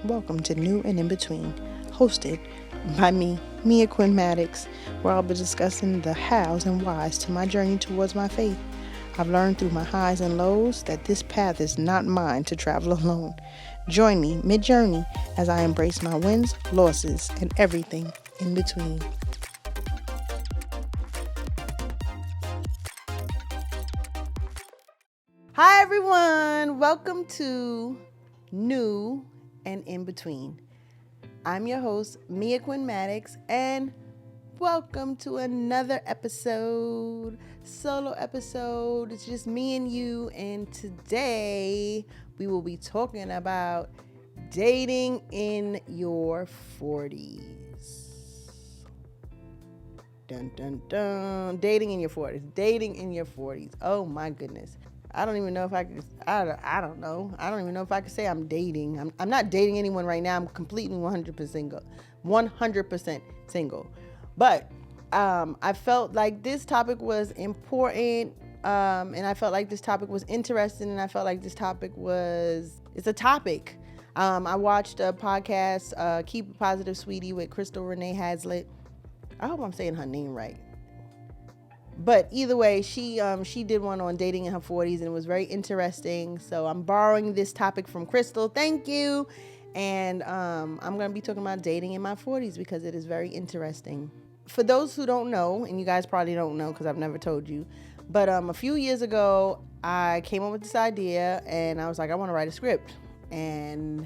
welcome to New and In Between, hosted by me, Mia Quinn Maddox, where I'll be discussing the hows and whys to my journey towards my faith. I've learned through my highs and lows that this path is not mine to travel alone. Join me mid-journey as I embrace my wins, losses, and everything in between. Hi everyone, welcome to New and In Between. I'm your host, Mia Quinn Maddox, and welcome to another solo episode. It's just me and you, and today we will be talking about dating in your 40s. Dun, dun, dun. Dating in your 40s. Oh my goodness. I don't even know if I could, I don't know. I don't even know if I could say I'm dating. I'm not dating anyone right now. I'm completely 100% single. But I felt like this topic was important, and I felt like this topic was interesting, and I felt like this topic it's a topic. I watched a podcast, Keep It Positive Sweetie, with Crystal Renee Hazlitt. I hope I'm saying her name right. But either way, she did one on dating in her 40s, and it was very interesting. So I'm borrowing this topic from Crystal. Thank you. And I'm going to be talking about dating in my 40s because it is very interesting. For those who don't know, and you guys probably don't know because I've never told you, but a few years ago, I came up with this idea, and I was like, I want to write a script. And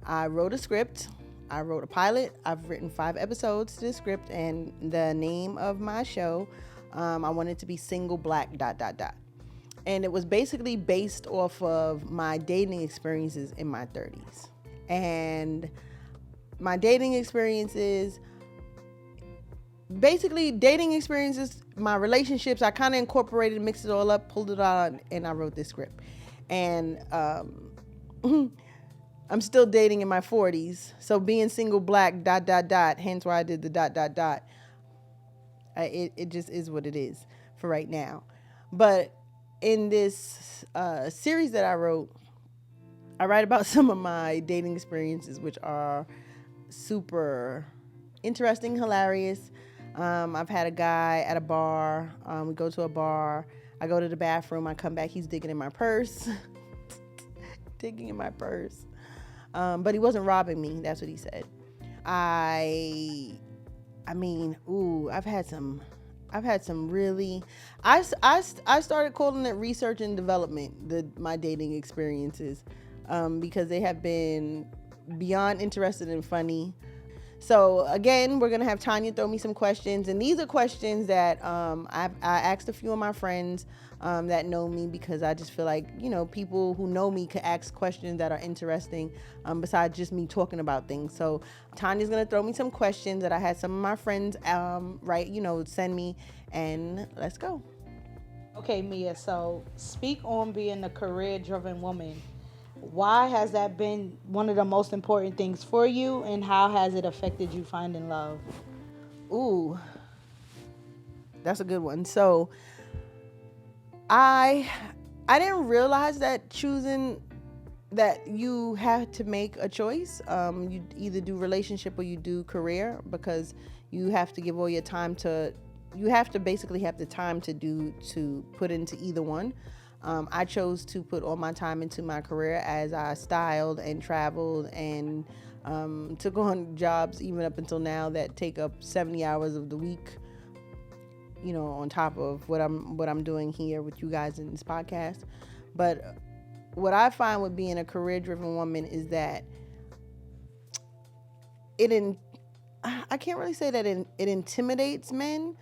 I wrote a script. I wrote a pilot. I've written 5 episodes to this script, and the name of my show, I wanted it to be Single Black ... And it was basically based off of my dating experiences in my 30s. And my dating experiences, my relationships, I kind of incorporated, mixed it all up, pulled it out, and I wrote this script. And I'm still dating in my 40s. So being single black ... hence why I did the ... It just is what it is for right now. But in this series that I wrote, I write about some of my dating experiences, which are super interesting, hilarious. I've had a guy at a bar. We go to a bar. I go to the bathroom. I come back. He's digging in my purse. But he wasn't robbing me. That's what he said. I've had some really, I started calling it research and development, my dating experiences, because they have been beyond interesting and funny. So again, we're going to have Tanya throw me some questions, and these are questions that I asked a few of my friends that know me, because I just feel like, people who know me could ask questions that are interesting besides just me talking about things. So Tanya's going to throw me some questions that I had some of my friends send me, and let's go. Okay, Mia, so speak on being a career-driven woman. Why has that been one of the most important things for you, and how has it affected you finding love? Ooh, that's a good one. So I didn't realize that you have to make a choice. You either do relationship or you do career, because you have to give all your time you have to basically have the time to put into either one. I chose to put all my time into my career as I styled and traveled and took on jobs even up until now that take up 70 hours of the week, on top of what I'm doing here with you guys in this podcast. But what I find with being a career-driven woman is that I can't really say that it intimidates men,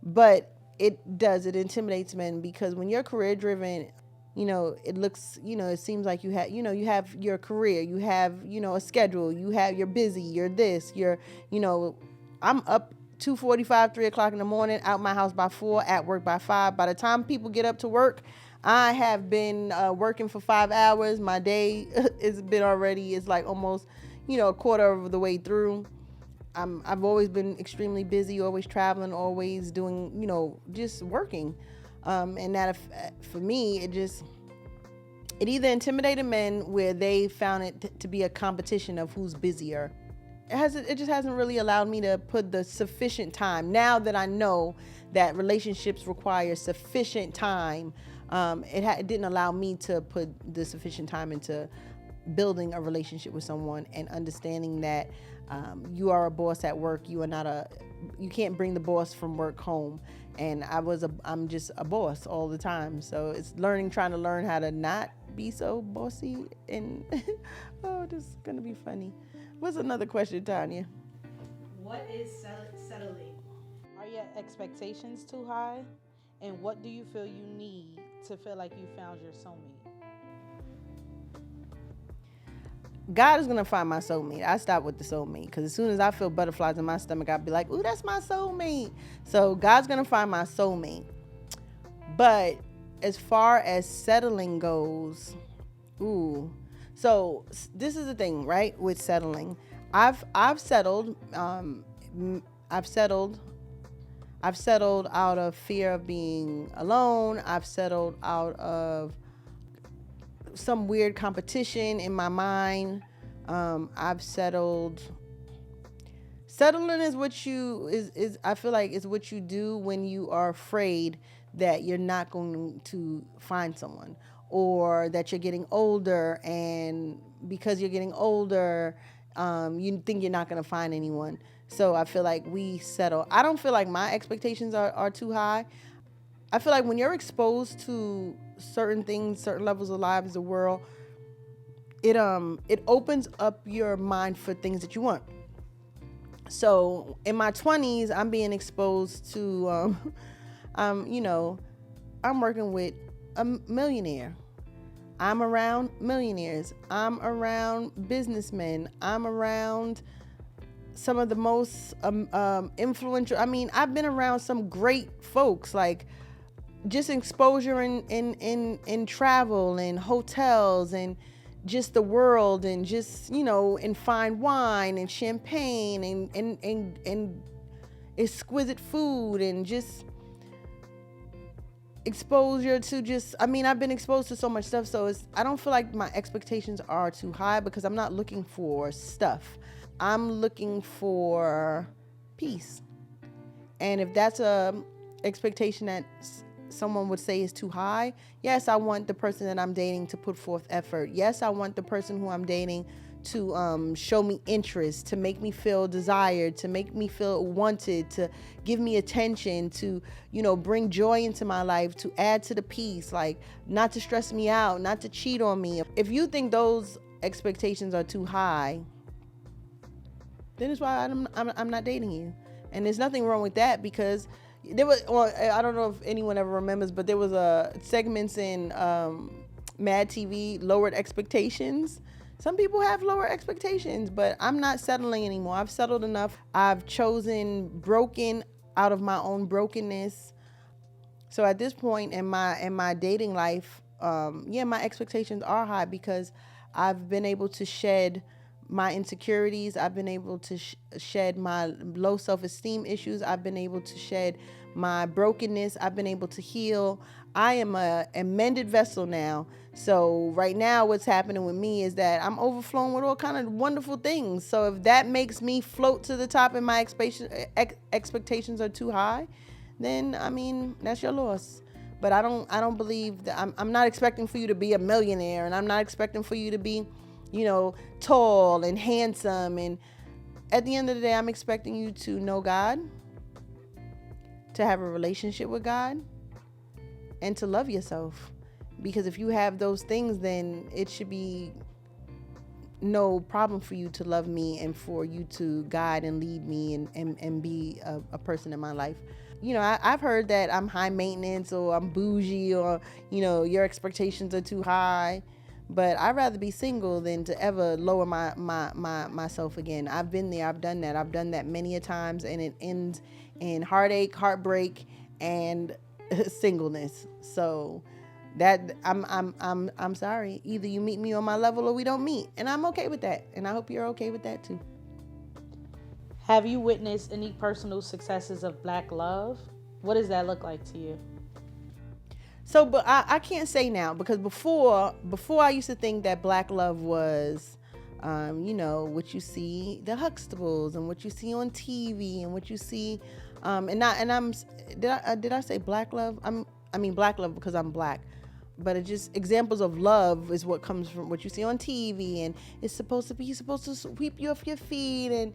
but it intimidates men, because when you're career driven, it seems like you have your career, you have, a schedule, you're busy, I'm up 2:45, 3 o'clock in the morning, out my house by 4, at work by 5. By the time people get up to work, I have been working for 5 hours. My day it's like almost, a quarter of the way through. I've always been extremely busy, always traveling, always doing, just working. And that, for me, It either intimidated men where they found it to be a competition of who's busier. It just hasn't really allowed me to put the sufficient time. Now that I know that relationships require sufficient time, it didn't allow me to put the sufficient time into building a relationship with someone and understanding that you are a boss at work. You can't bring the boss from work home. And I'm just a boss all the time. So it's trying to learn how to not be so bossy. And oh, this is gonna be funny. What's another question, Tanya? What is settling? Are your expectations too high? And what do you feel you need to feel like you found your soulmate? God is gonna find my soulmate. I stop with the soulmate because as soon as I feel butterflies in my stomach, I'll be like, "Ooh, that's my soulmate." So God's gonna find my soulmate. But as far as settling goes, so this is the thing, right? With settling, I've settled. I've settled. I've settled out of fear of being alone. I've settled out of some weird competition in my mind. I've settled. Settling is what I feel like is what you do when you are afraid that you're not going to find someone, or that you're getting older, and because you're getting older, you think you're not going to find anyone. So I feel like we settle. I don't feel like my expectations are too high. I feel like when you're exposed to certain things, certain levels of lives, the world, it opens up your mind for things that you want. So in my 20s, I'm being exposed to, I'm working with a millionaire. I'm around millionaires. I'm around businessmen. I'm around some of the most influential. I mean, I've been around some great folks, like just exposure in travel and hotels and just the world, and just, and fine wine and champagne and exquisite food, and just exposure to I've been exposed to so much stuff. So I don't feel like my expectations are too high because I'm not looking for stuff. I'm looking for peace. And if that's a expectation that someone would say is too high, yes, I want the person that I'm dating to put forth effort. Yes, I want the person who I'm dating to show me interest, to make me feel desired, to make me feel wanted, to give me attention, to, bring joy into my life, to add to the peace, like not to stress me out, not to cheat on me. If you think those expectations are too high, then it's why I'm not dating you. And there's nothing wrong with that, because I don't know if anyone ever remembers, but there was segments in Mad TV, Lowered Expectations. Some people have lower expectations, but I'm not settling anymore. I've settled enough. I've chosen broken out of my own brokenness. So at this point in my dating life, my expectations are high because I've been able to shed my insecurities. I've been able to shed my low self-esteem issues. I've been able to shed my brokenness. I've been able to heal. I am a mended vessel now. So right now what's happening with me is that I'm overflowing with all kind of wonderful things. So if that makes me float to the top and my expectations are too high, then that's your loss. But I don't believe that I'm not expecting for you to be a millionaire, and I'm not expecting for you to be tall and handsome. And at the end of the day, I'm expecting you to know God, to have a relationship with God, and to love yourself. Because if you have those things, then it should be no problem for you to love me and for you to guide and lead me and be a person in my life. I've heard that I'm high maintenance, or I'm bougie, or, your expectations are too high. But I'd rather be single than to ever lower myself again. I've been there. I've done that. I've done that many a times, and it ends in heartache, heartbreak, and singleness. So that I'm sorry. Either you meet me on my level or we don't meet, and I'm okay with that. And I hope you're okay with that too. Have you witnessed any personal successes of Black love? What does that look like to you? So, but I can't say now, because before I used to think that black love was, what you see the Huxtables and what you see on TV and what you see, did I say black love? I mean black love because I'm black, but it just examples of love is what comes from what you see on TV, and it's supposed to be, you're supposed to sweep you off your feet, and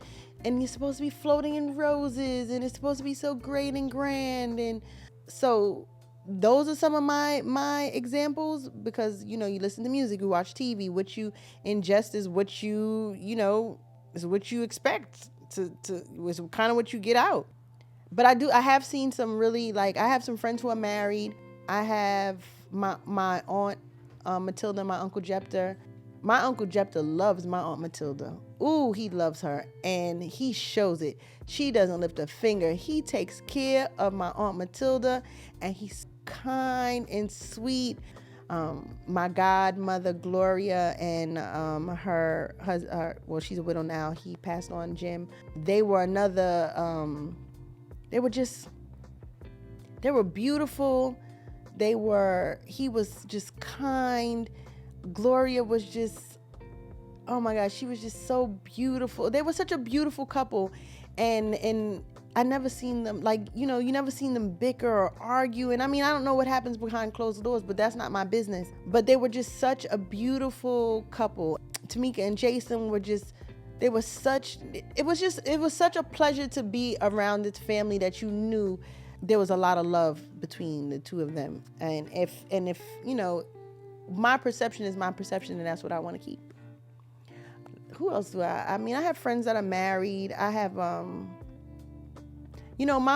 you're supposed to be floating in roses, and it's supposed to be so great and grand. And so those are some of my examples, because you listen to music, you watch TV, what you ingest is what is what you expect to is kind of what you get out. But I have seen some really, like, I have some friends who are married. I have my aunt Matilda and my uncle Jepter. My uncle Jepter loves my aunt Matilda. Ooh, he loves her, and he shows it. She doesn't lift a finger. He takes care of my aunt Matilda, and he's kind and sweet. My godmother Gloria and her husband, well, she's a widow now. He passed on, Jim. They were another. They were beautiful. He was just kind. Gloria was just, oh my gosh, she was just so beautiful. They were such a beautiful couple. And I never seen them, like, you never seen them bicker or argue. And I mean, I don't know what happens behind closed doors, but that's not my business. But they were just such a beautiful couple. Tamika and Jason were just, it was such a pleasure to be around this family that you knew there was a lot of love between the two of them. And if my perception is my perception, and that's what I want to keep. Who else do I mean, I have friends that are married. I have, my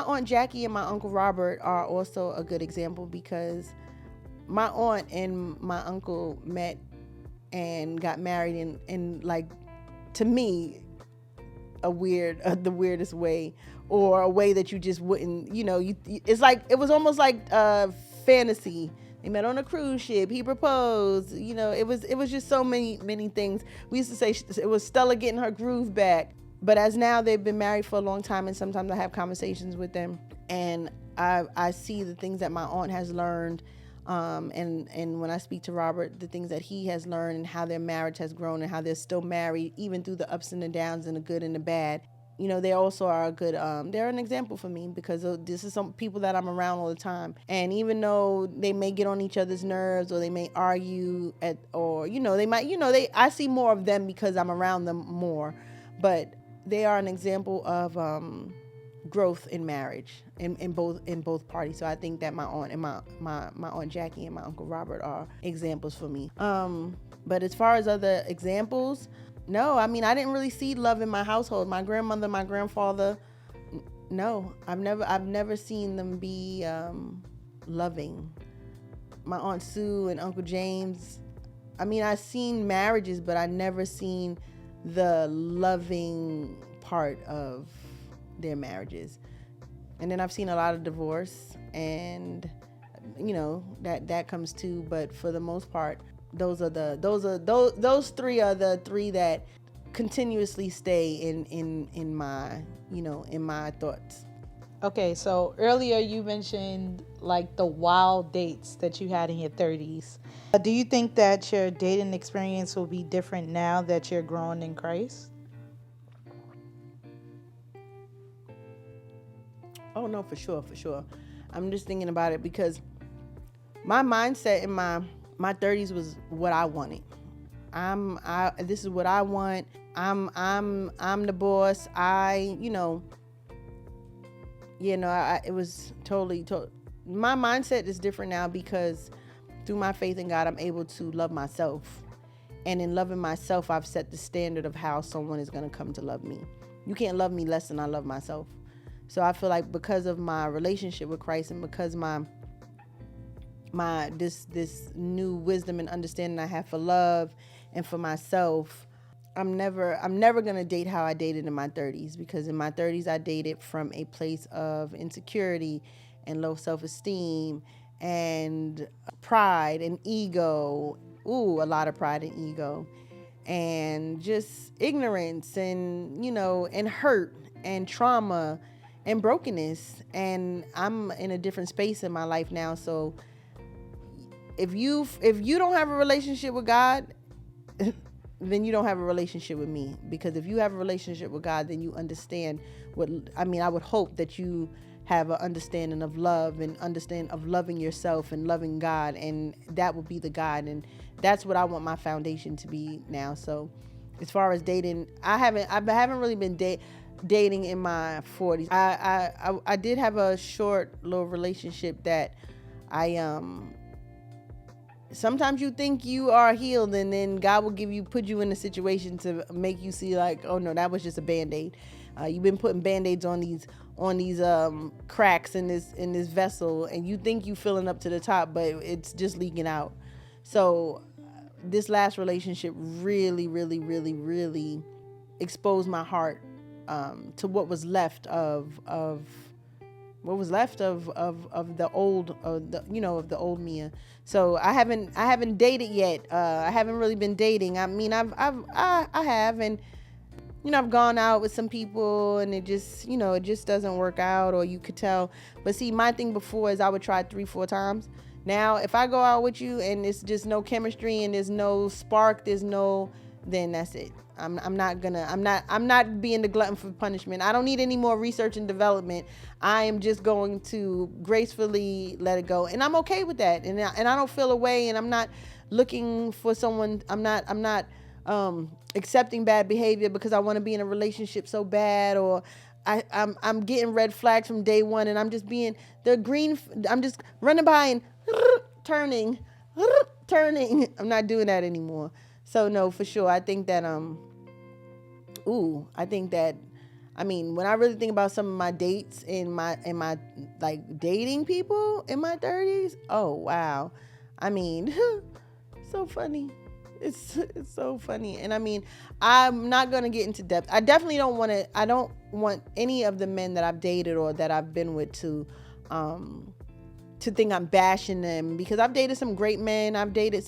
Aunt Jackie and my Uncle Robert are also a good example, because my aunt and my uncle met and got married in like, to me, the weirdest way, or a way that you just wouldn't, it's like, it was almost like fantasy. They met on a cruise ship. He proposed. It was just so many things. We used to say it was Stella getting her groove back. But as now, they've been married for a long time, and sometimes I have conversations with them, and I see the things that my aunt has learned, and when I speak to Robert, the things that he has learned, and how their marriage has grown, and how they're still married even through the ups and the downs and the good and the bad. They also are a good, they're an example for me, because this is some people that I'm around all the time. And even though they may get on each other's nerves, or they may argue I see more of them because I'm around them more, but they are an example of growth in marriage in both parties. So I think that my aunt and my aunt Jackie and my uncle Robert are examples for me. But as far as other examples, no, I mean, I didn't really see love in my household. My grandmother, my grandfather, no, I've never seen them be loving. My Aunt Sue and Uncle James, I mean, I've seen marriages, but I never seen the loving part of their marriages. And then I've seen a lot of divorce, and that comes too. But for the most part, those three are the three that continuously stay in my thoughts. Okay, so earlier you mentioned like the wild dates that you had in your 30s. Do you think that your dating experience will be different now that you're growing in Christ? Oh no, for sure. I'm just thinking about it, because my mindset in my 30s was what I wanted. This is what I want. I'm the boss. It was totally. My mindset is different now, because through my faith in God, I'm able to love myself. And in loving myself, I've set the standard of how someone is going to come to love me. You can't love me less than I love myself. So I feel like because of my relationship with Christ, and because this new wisdom and understanding I have for love and for myself, I'm never gonna date how I dated in my 30s, because in my 30s I dated from a place of insecurity and low self-esteem and pride and ego. A lot of pride and ego, and just ignorance, and and hurt and trauma and brokenness. And I'm in a different space in my life now, so if you don't have a relationship with God, then you don't have a relationship with me. Because if you have a relationship with God, then you understand I would hope that you have an understanding of love and understand of loving yourself and loving God, and that will be the God, and that's what I want my foundation to be now. So as far as dating, I haven't really been dating in my 40s. I did have a short little relationship that I sometimes you think you are healed, and then God will put you in a situation to make you see like, oh no, that was just a band-aid. You've been putting band-aids on these cracks in this vessel, and you think you filling up to the top, but it's just leaking out. So this last relationship really, really, really, really exposed my heart to what was left of the old, of the old Mia. So I haven't dated yet. I haven't really been dating. I mean, I have, and I've gone out with some people, and it just doesn't work out, or you could tell. But see, my thing before is I would try 3-4 times. Now, if I go out with you and it's just no chemistry and there's no spark, then that's it. I'm not being the glutton for punishment. I don't need any more research and development. I am just going to gracefully let it go. And I'm okay with that. And I don't feel away, and I'm not looking for someone. I'm not accepting bad behavior because I want to be in a relationship so bad, or I'm getting red flags from day one, and I'm just being I'm just running by and turning. I'm not doing that anymore. So no, for sure. I think that when I really think about some of my dates in my like dating people in my 30s, oh wow. I mean, so funny. It's so funny. And I mean, I'm not going to get into depth. I don't want any of the men that I've dated or that I've been with to think I'm bashing them, because I've dated some great men. I've had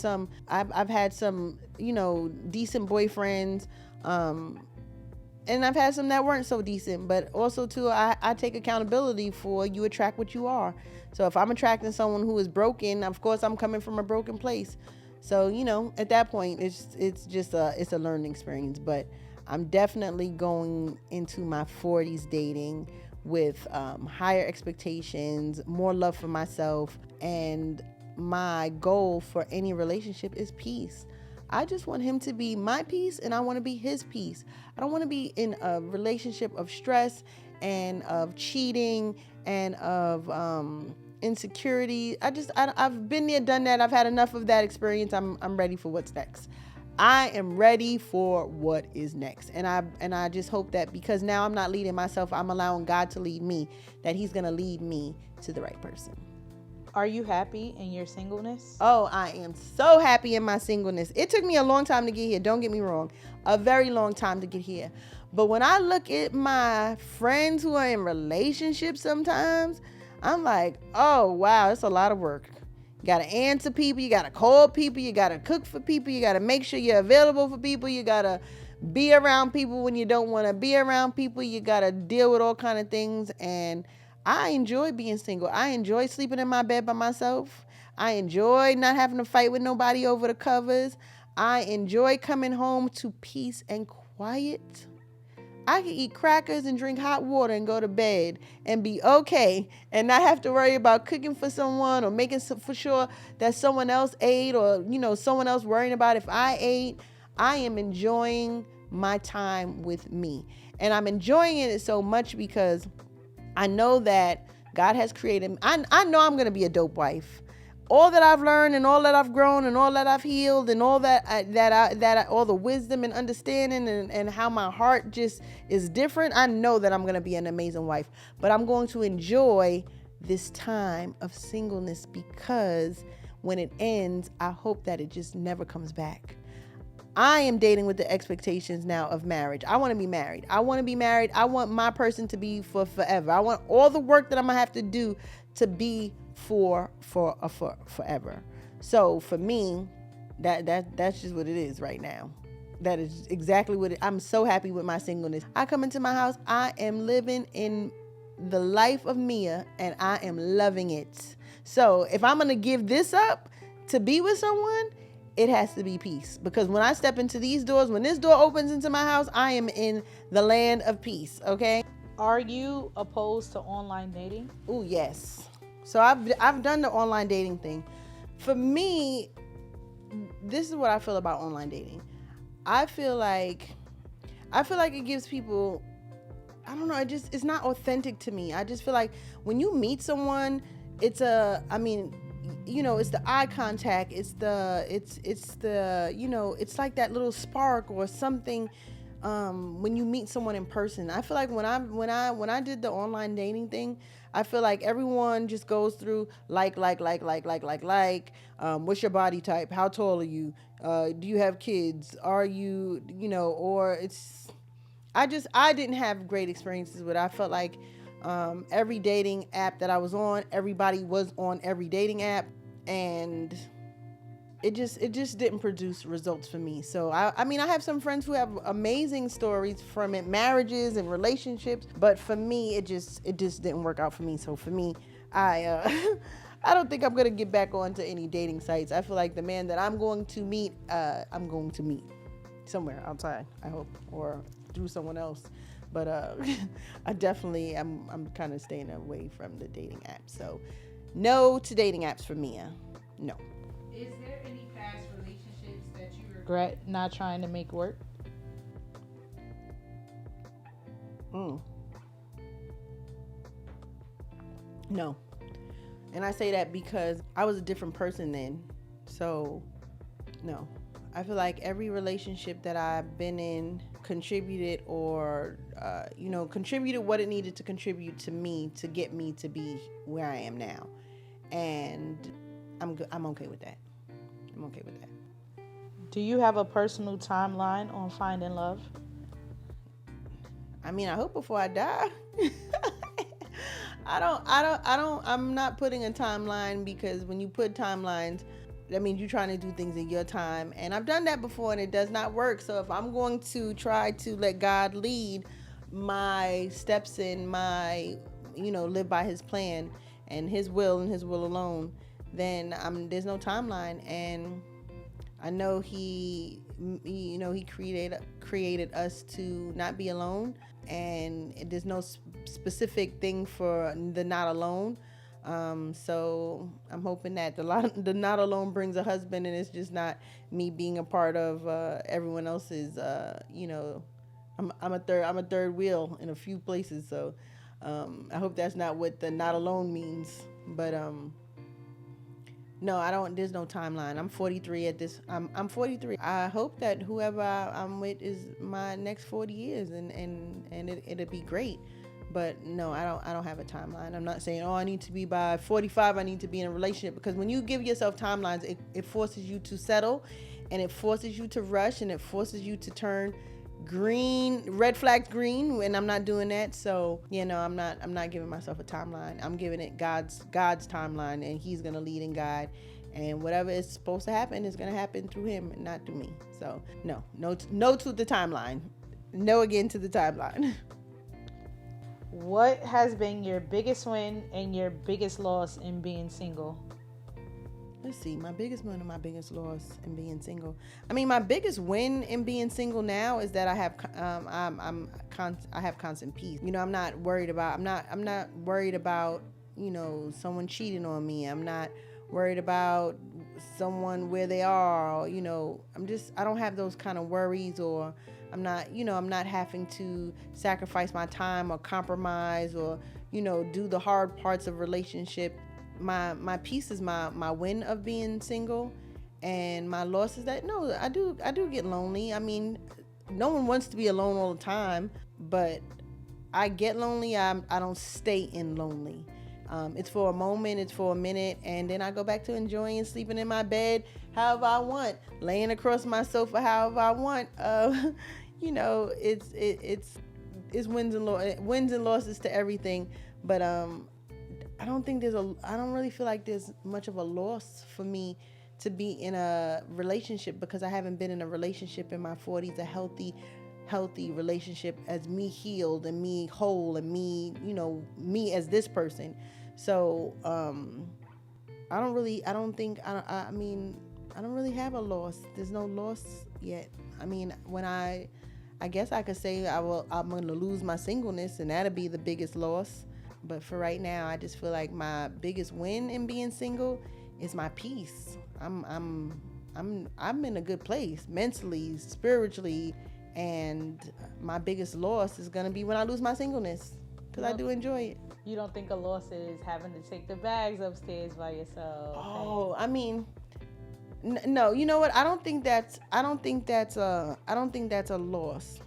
some, decent boyfriends. And I've had some that weren't so decent, but also too, I take accountability for you attract what you are. So if I'm attracting someone who is broken, of course I'm coming from a broken place. So, at that point, it's just a learning experience. But I'm definitely going into my 40s dating with higher expectations, more love for myself, and my goal for any relationship is peace. I just want him to be my peace, and I want to be his peace. I don't want to be in a relationship of stress and of cheating and of insecurity. I've been there, done that. I've had enough of that experience. I'm ready for what's next. I am ready for what is next. And I just hope that because now I'm not leading myself, I'm allowing God to lead me, that he's going to lead me to the right person. Are you happy in your singleness? Oh, I am so happy in my singleness. It took me a long time to get here. Don't get me wrong. A very long time to get here. But when I look at my friends who are in relationships sometimes, I'm like, oh, wow, it's a lot of work. You got to answer people. You got to call people. You got to cook for people. You got to make sure you're available for people. You got to be around people when you don't want to be around people. You got to deal with all kind of things. And I enjoy being single. I enjoy sleeping in my bed by myself. I enjoy not having to fight with nobody over the covers. I enjoy coming home to peace and quiet. I can eat crackers and drink hot water and go to bed and be okay and not have to worry about cooking for someone or making for sure that someone else ate, or, someone else worrying about if I ate. I am enjoying my time with me. And I'm enjoying it so much because I know that God has created me. I know I'm going to be a dope wife. All that I've learned and all that I've grown and all that I've healed and all all the wisdom and understanding and how my heart just is different. I know that I'm going to be an amazing wife, but I'm going to enjoy this time of singleness, because when it ends, I hope that it just never comes back. I am dating with the expectations now of marriage. I want to be married. I want my person to be for forever. I want all the work that I'm going to have to do to be for forever. So for me, that's just what it is right now. That is exactly what I'm so happy with my singleness. I come into my house, I am living in the life of Mia, and I am loving it. So if I'm going to give this up to be with someone, it has to be peace. Because when I step into these doors, when this door opens into my house, I am in the land of peace, okay? Are you opposed to online dating? Oh, yes. So I've done the online dating thing. For me, this is what I feel about online dating. I feel like it gives people, I don't know, it's not authentic to me. I just feel like when you meet someone, it's the eye contact, it's the it's like that little spark or something. When you meet someone in person, I feel like when I did the online dating thing, I feel like everyone just goes through like, what's your body type, how tall are you, do you have kids, are you, or it's, I didn't have great experiences with it. I felt like every dating app that I was on, everybody was on every dating app, and it just didn't produce results for me. So I mean, I have some friends who have amazing stories from it, marriages and relationships, but for me, it just didn't work out for me. So for me, I I don't think I'm gonna get back onto any dating sites. I feel like the man that I'm going to meet somewhere outside, I hope, or through someone else. But I definitely I'm kind of staying away from the dating apps. So no to dating apps for me. No. Is there any past relationships that you regret not trying to make work? No. And I say that because I was a different person then. So no. I feel like every relationship that I've been in contributed or contributed what it needed to contribute to me to get me to be where I am now. And I'm okay with that. I'm okay with that. Do you have a personal timeline on finding love? I mean, I hope before I die. I'm not putting a timeline, because when you put timelines, that means you're trying to do things in your time. And I've done that before and it does not work. So if I'm going to try to let God lead my steps in my, live by his plan and his will alone, then there's no timeline. And I know he created us to not be alone, and there's no specific thing for the not alone. So I'm hoping that the not alone brings a husband, and it's just not me being a part of everyone else's. I'm a third wheel in a few places. So I hope that's not what the not alone means. But no, I don't. There's no timeline. I'm 43 at this. I'm 43. I hope that whoever I'm with is my next 40 years, and it'll be great. But no, I don't have a timeline. I'm not saying, I need to be by 45. I need to be in a relationship, because when you give yourself timelines, it forces you to settle, and it forces you to rush, and it forces you to turn red flags green, and I'm not doing that. So I'm not giving myself a timeline. I'm giving it God's timeline, and he's gonna lead and guide, and whatever is supposed to happen is gonna happen through him and not through me. So no to the timeline. No again to the timeline. What has been your biggest win and your biggest loss in being single? Let's see, my biggest win and my biggest loss in being single. I mean, my biggest win in being single now is that I have I have constant peace. I'm not worried about someone cheating on me. I'm not worried about someone where they are. Or, I don't have those kind of worries, or I'm not having to sacrifice my time or compromise or do the hard parts of relationship. My peace is my win of being single, and my loss is that I do get lonely. I mean, no one wants to be alone all the time, but I get lonely. I don't stay in lonely. It's for a moment, it's for a minute, and then I go back to enjoying sleeping in my bed however I want, laying across my sofa however I want. It's wins and losses to everything, but I don't really feel like there's much of a loss for me to be in a relationship, because I haven't been in a relationship in my 40s, a healthy relationship, as me healed and me whole and me, me as this person. So I mean, I don't really have a loss. There's no loss yet. I mean, I guess I could say I'm going to lose my singleness, and that'll be the biggest loss. But for right now, I just feel like my biggest win in being single is my peace. I'm in a good place mentally, spiritually, and my biggest loss is going to be when I lose my singleness, because I do enjoy it. You don't think a loss is having to take the bags upstairs by yourself? Oh, I mean, no, you know what? I don't think that's a loss.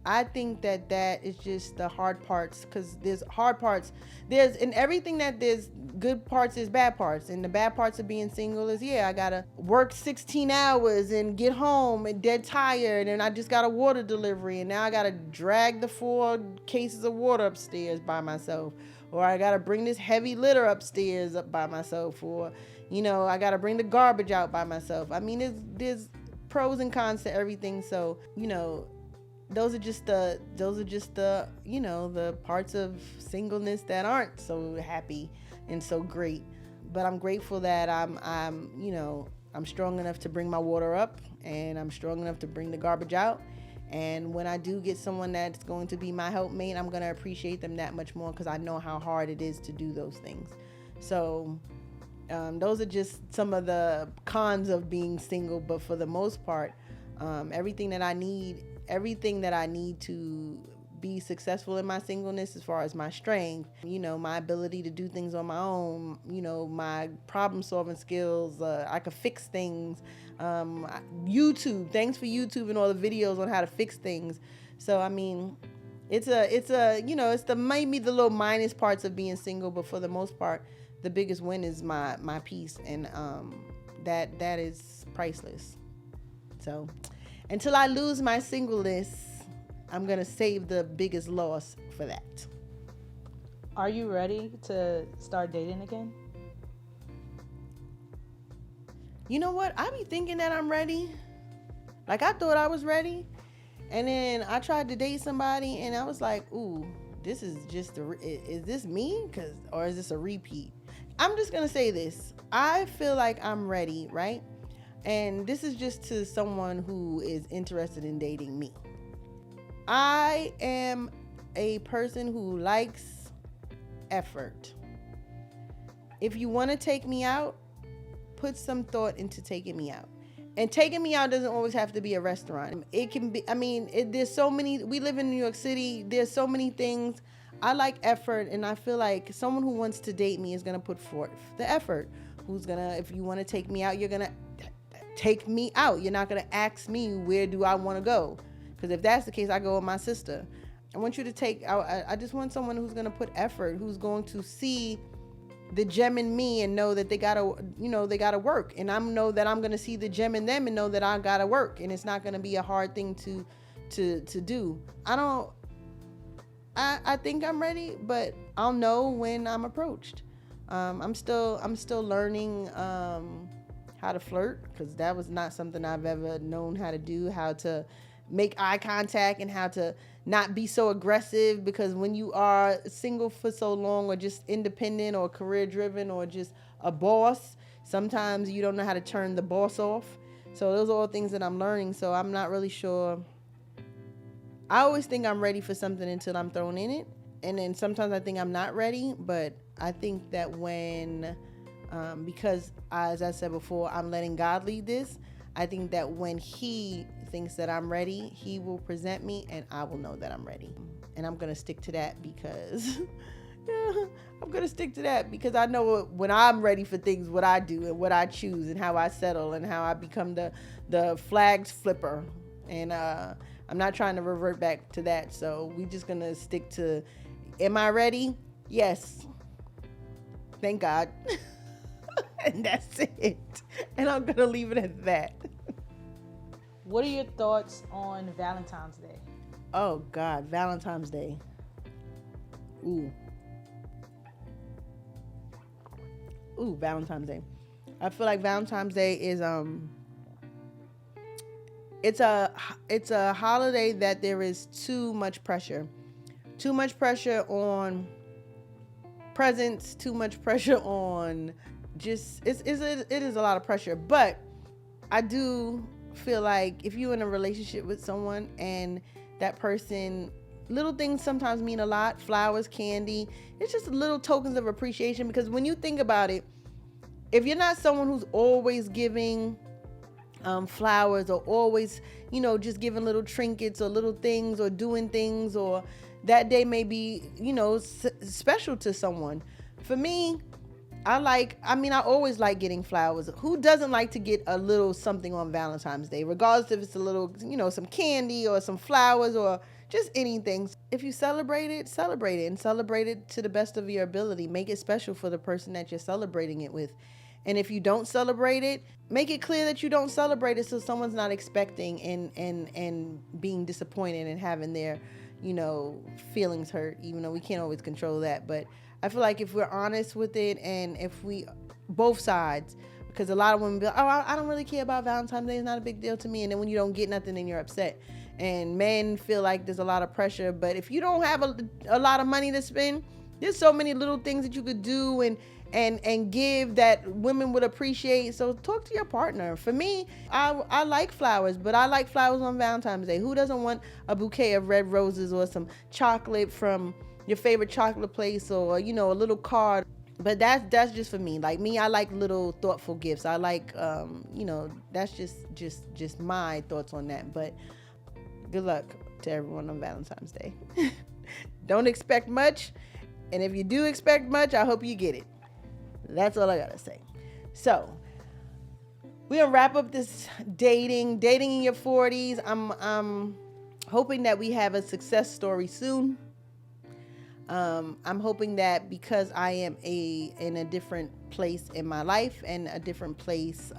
I think that is just the hard parts, because there's hard parts. There's in everything that there's good parts, there's bad parts. And the bad parts of being single is, I gotta work 16 hours and get home and dead tired, and I just got a water delivery, and now I gotta drag the 4 cases of water upstairs by myself, or I gotta bring this heavy litter upstairs up by myself, or I gotta bring the garbage out by myself. I mean, there's pros and cons to everything. So those are just the the parts of singleness that aren't so happy and so great. But I'm grateful that I'm strong enough to bring my water up, and I'm strong enough to bring the garbage out. And when I do get someone that's going to be my helpmate, I'm going to appreciate them that much more, because I know how hard it is to do those things. So those are just some of the cons of being single. But for the most part, everything that I need to be successful in my singleness, as far as my strength, my ability to do things on my own, my problem solving skills, I could fix things. YouTube, thanks for YouTube and all the videos on how to fix things. So I mean, it's maybe the little minus parts of being single, but for the most part, the biggest win is my peace, and that is priceless. So until I lose my singleness, I'm going to save the biggest loss for that. Are you ready to start dating again? You know what? I be thinking that I'm ready. Like, I thought I was ready. And then I tried to date somebody, and I was like, ooh, this is just is this me? Or is this a repeat? I'm just going to say this. I feel like I'm ready, right? And this is just to someone who is interested in dating me. I am a person who likes effort. If you want to take me out, put some thought into taking me out. And taking me out doesn't always have to be a restaurant. It can be, there's so many, we live in New York City, there's so many things. I like effort, and I feel like someone who wants to date me is going to put forth the effort. If you want to take me out, you're going to take me out. You're not going to ask me, where do I want to go? Because if that's the case, I go with my sister. I want you to I just want someone who's going to put effort, who's going to see the gem in me and know that they gotta work. And I know that I'm going to see the gem in them and know that I got to work. And it's not going to be a hard thing to do. I think I'm ready, but I'll know when I'm approached. I'm still learning how to flirt, because that was not something I've ever known how to do, how to make eye contact and how to not be so aggressive, because when you are single for so long, or just independent or career driven or just a boss, sometimes you don't know how to turn the boss off. So those are all things that I'm learning. So I'm not really sure. I always think I'm ready for something until I'm thrown in it. And then sometimes I think I'm not ready, but I think that because as I said before, I'm letting God lead this, I think that when He thinks that I'm ready, He will present me, and I will know that I'm ready. And I'm going to stick to that, because I know when I'm ready for things, what I do and what I choose and how I settle and how I become the flags flipper. And I'm not trying to revert back to that. So we're just going to stick to, am I ready? Yes. Thank God. And that's it. And I'm going to leave it at that. What are your thoughts on Valentine's Day? Oh, God. Valentine's Day. Ooh, Valentine's Day. I feel like Valentine's Day is it's a holiday that there is too much pressure. Too much pressure on presents, too much pressure on just it is a lot of pressure. But I do feel like if you're in a relationship with someone and that person, little things sometimes mean a lot. Flowers, candy, it's just little tokens of appreciation. Because when you think about it, if you're not someone who's always giving flowers, or always, just giving little trinkets or little things or doing things, or that day may be, special to someone. For me, I always like getting flowers. Who doesn't like to get a little something on Valentine's Day, regardless if it's a little, some candy or some flowers or just anything. If you celebrate it, and celebrate it to the best of your ability. Make it special for the person that you're celebrating it with. And if you don't celebrate it, make it clear that you don't celebrate it, so someone's not expecting and being disappointed and having their, feelings hurt, even though we can't always control that. But I feel like if we're honest with it, and if we, both sides, because a lot of women be like, oh, I don't really care about Valentine's Day, it's not a big deal to me. And then when you don't get nothing, then you're upset. And men feel like there's a lot of pressure. But if you don't have a lot of money to spend, there's so many little things that you could do and give that women would appreciate. So talk to your partner. For me, I like flowers, but I like flowers on Valentine's Day. Who doesn't want a bouquet of red roses or some chocolate from your favorite chocolate place, or a little card? But that's just for me. Like me, I like little thoughtful gifts. I like that's just my thoughts on that. But good luck to everyone on Valentine's Day. Don't expect much, and if you do expect much, I hope you get it. That's all I gotta say. So we're gonna wrap up this dating in your 40s. I'm hoping that we have a success story soon. I'm hoping that because I am in a different place in my life, and a different place,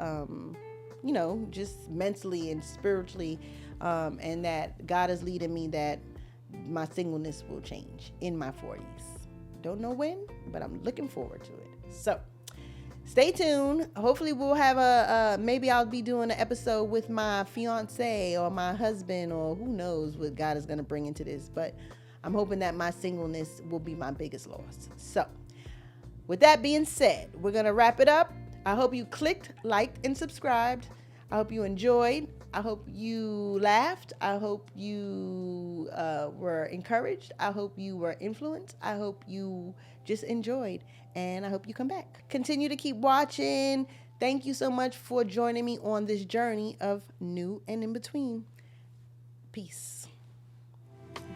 just mentally and spiritually, and that God is leading me, that my singleness will change in my 40s. Don't know when, but I'm looking forward to it. So stay tuned. Hopefully we'll have maybe I'll be doing an episode with my fiance or my husband, or who knows what God is going to bring into this. But I'm hoping that my singleness will be my biggest loss. So with that being said, we're going to wrap it up. I hope you clicked, liked, and subscribed. I hope you enjoyed. I hope you laughed. I hope you were encouraged. I hope you were influenced. I hope you just enjoyed. And I hope you come back. Continue to keep watching. Thank you so much for joining me on this journey of New and In Between. Peace.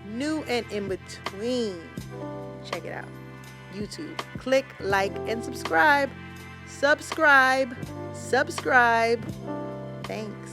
New and In Between. Check it out. YouTube. Click, like, and subscribe. Subscribe. Thanks.